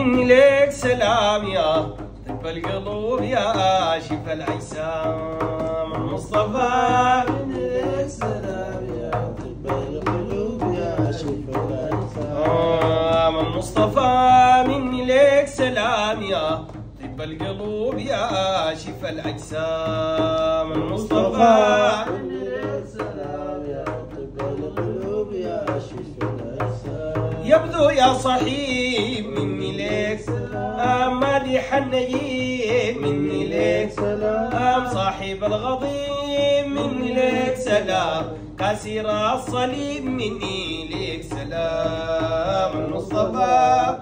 مني لك سلام يا طب القلوب يا شفا الأجسام المصطفى مني لك سلام يا طب القلوب يا شفا الأجسام المصطفى مني لك سلام يا طب القلوب يا شفا الأجسام المصطفى مني لك سلام يا طب القلوب يا شفا الأجسام يبدو يا صحيب مني لك سلام مادح النجيب مني لك سلام صاحب الغضيب مني لك سلام كسر الصليب مني لك سلام المصطفى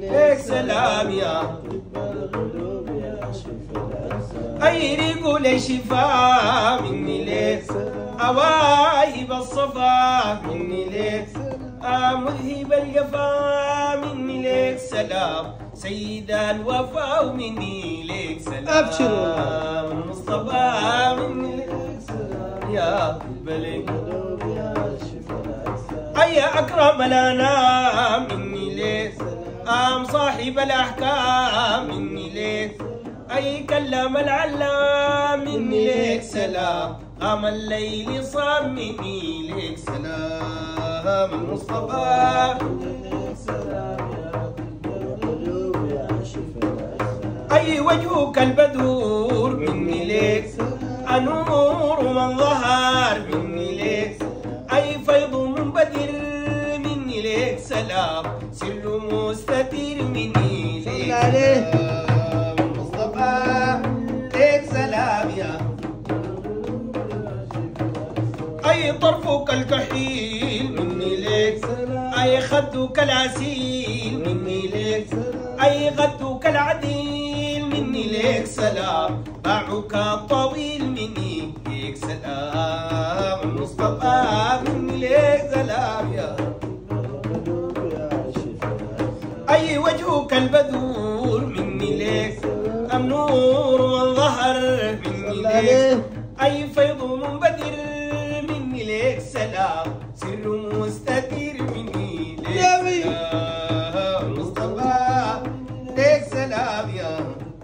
لك سلام يا طب القلوب يا شفا الأجسام أي ريقول الشفاء مني لك أوايب الصفا مني لك مذهب الجفا مني لك سلام سيد الوفا ومني لك سلام أبشروا المصطفى مني لك سلام يا بلي القلوب يا شفا الأجسام أي أكرم الأنام مني لك صاحب الأحكام مني لك أي كلم العلام مني لك سلام قام الليل صام مني لك سلام المصطفى مني لك سلام يا طب القلوب يا شفا الأجسام أي وجهك البدور مني لك النور من ظهر مني لك أي فيض منبدر مني لك سلام سر مستتير مني لك سلام المصطفى لك سلام يا أي طرفك الكحيل مني لك أي خدك العسيل مني لك أي غدك العديل مني لك سلام باعك الطويل مني لك سلام المصطفى مني لك سلام يا القلوب يا شفا الأجسام أي وجهك البدور مني لك النور والظهر مني لك أي فيض منبدر مني لك سلام سر مستتير مني لك سلام مصطفى لك سلام يا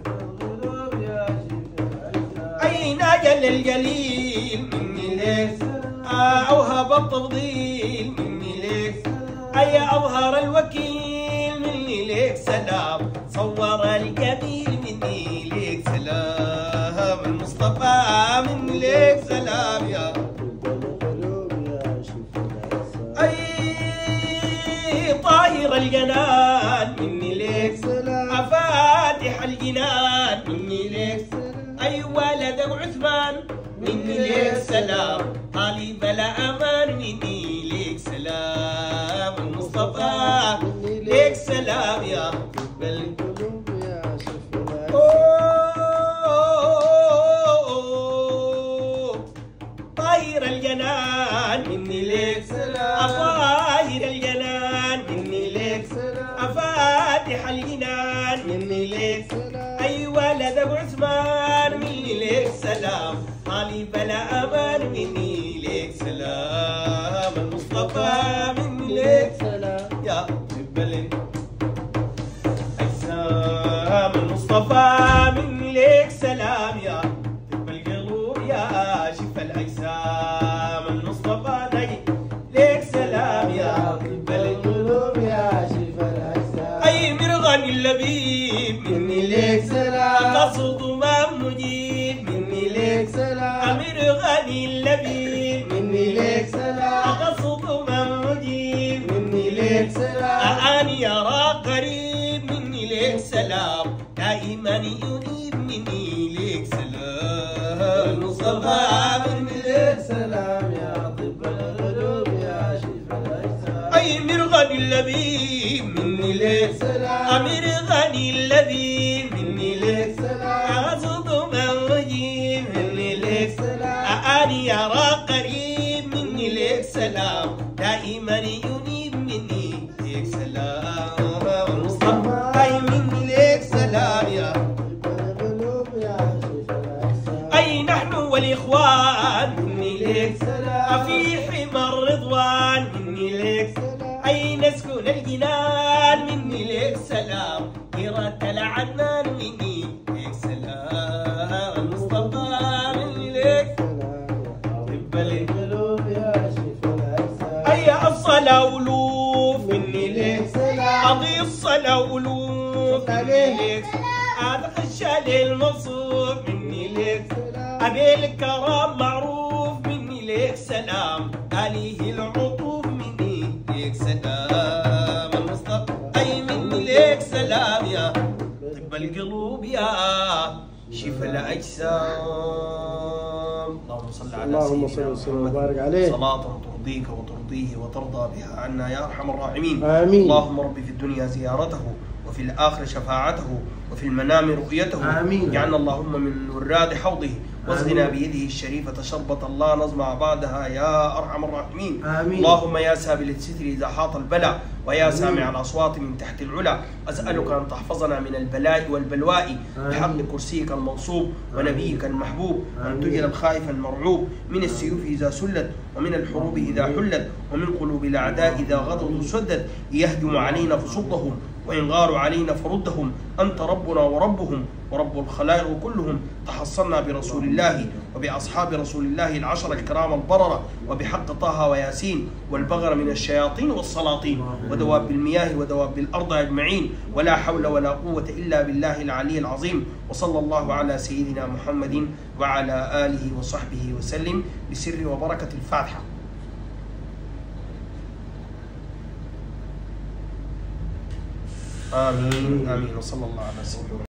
القلوب يا شفا الأجسام أي ناجل الجليل مني لك أوهب التفضيل مني لك أي أظهر الوكيل مني لك سلام صور الجميل مني لك سلام المصطفى مني لك سلام يا طب القلوب يا شفا الأجسام أي طاهر الجنان مني لك سلام فاتح الجنان مني لك أي ولد عثمان مني لك سلام طالب الأمان مني لك سلام المصطفى لك سلام يا بل القلوب يا شفا الأجسام طاهر الجنان مني لك طاهر الجنان مني لك فاتح الجنان مني لك أي ولد أبو عثمان مني لك سلام طالب الأمان مني لك سلام المصطفى مني لك سلام يا بلد أجسام المصطفى مني لك سلام يا طب القلوب يا شفا الأجسام المصطفى نجي لك سلام يا طب القلوب يا شفا الأجسام أي مرغني اللبيب مني لك سلام قصد ما مجيب مني لك سلام مرغني اللبيب مني لك سلام قصد ما مجيب مني لك سلام أني يرى قريب مني لك سلام دائما ينيب مني لك سلام المصطفى مني لك سلام يا طب القلوب يا شفا الأجسام أي مرغني اللبيب مني لك سلام مرغني اللبيب مني لك سلام قصد ما مجيب مني لك سلام أني يرى قريب مني لك سلام دائما ينيب مني لك سلام المصطفى أي مني لك سلام يا طب القلوب يا شفا الأجسام أي نحن والإخوان مني لك سلام في حمى الرضوان مني لك سلام أي نسكن الجنان مني لك سلام طاهرة العدنان مني ليك سلام المصطفى مني ليك طب القلوب يا شفاء الأجسام. أي الصلاة ألوف مني ليك أضيف الصلاة ألوف مني ليك أدخش للمصروف مني ليك أبي الكرم معروف مني ليك سلام عليه العطوف مني ليك سلام المصطفى أي مني ليك سلام يا طب القلوب يا شفاء الأجسام. اللهم صل على اللهم صل سيدنا وسلم محمد وبارك عليه. صلاة ترضيك وترضيه وترضى بها عنا يا أرحم الراحمين. آمين. اللهم رب في الدنيا زيارته وفي الآخر شفاعته وفي المنام رؤيته. آمين. اجعلنا اللهم من وراد حوضه واسقنا بيده الشريفة شربة لا نظمع بعدها يا أرحم الراحمين. آمين. اللهم يا سابل الستر إذا حاط البلاء ويا سامع الأصوات من تحت العلا أسألك أن تحفظنا من البلاء والبلواء بحق كرسيك المنصوب ونبيك المحبوب، وأن تجل الخائف المرعوب من السيوف إذا سلت ومن الحروب إذا حلت ومن قلوب الأعداء إذا غدروا سدت يهجم علينا فصدهم وإن غاروا علينا فردهم. أنت ربنا وربهم ورب الخلائق كلهم. تحصنا برسول الله وبأصحاب رسول الله العشر الكرام البررة وبحق طه وياسين والبغر من الشياطين والسلاطين ودواب المياه ودواب الأرض أجمعين، ولا حول ولا قوة إلا بالله العلي العظيم. وصلى الله على سيدنا محمد وعلى آله وصحبه وسلم بسر وبركة الفاتحة. آمين آمين وصلى الله على سيدنا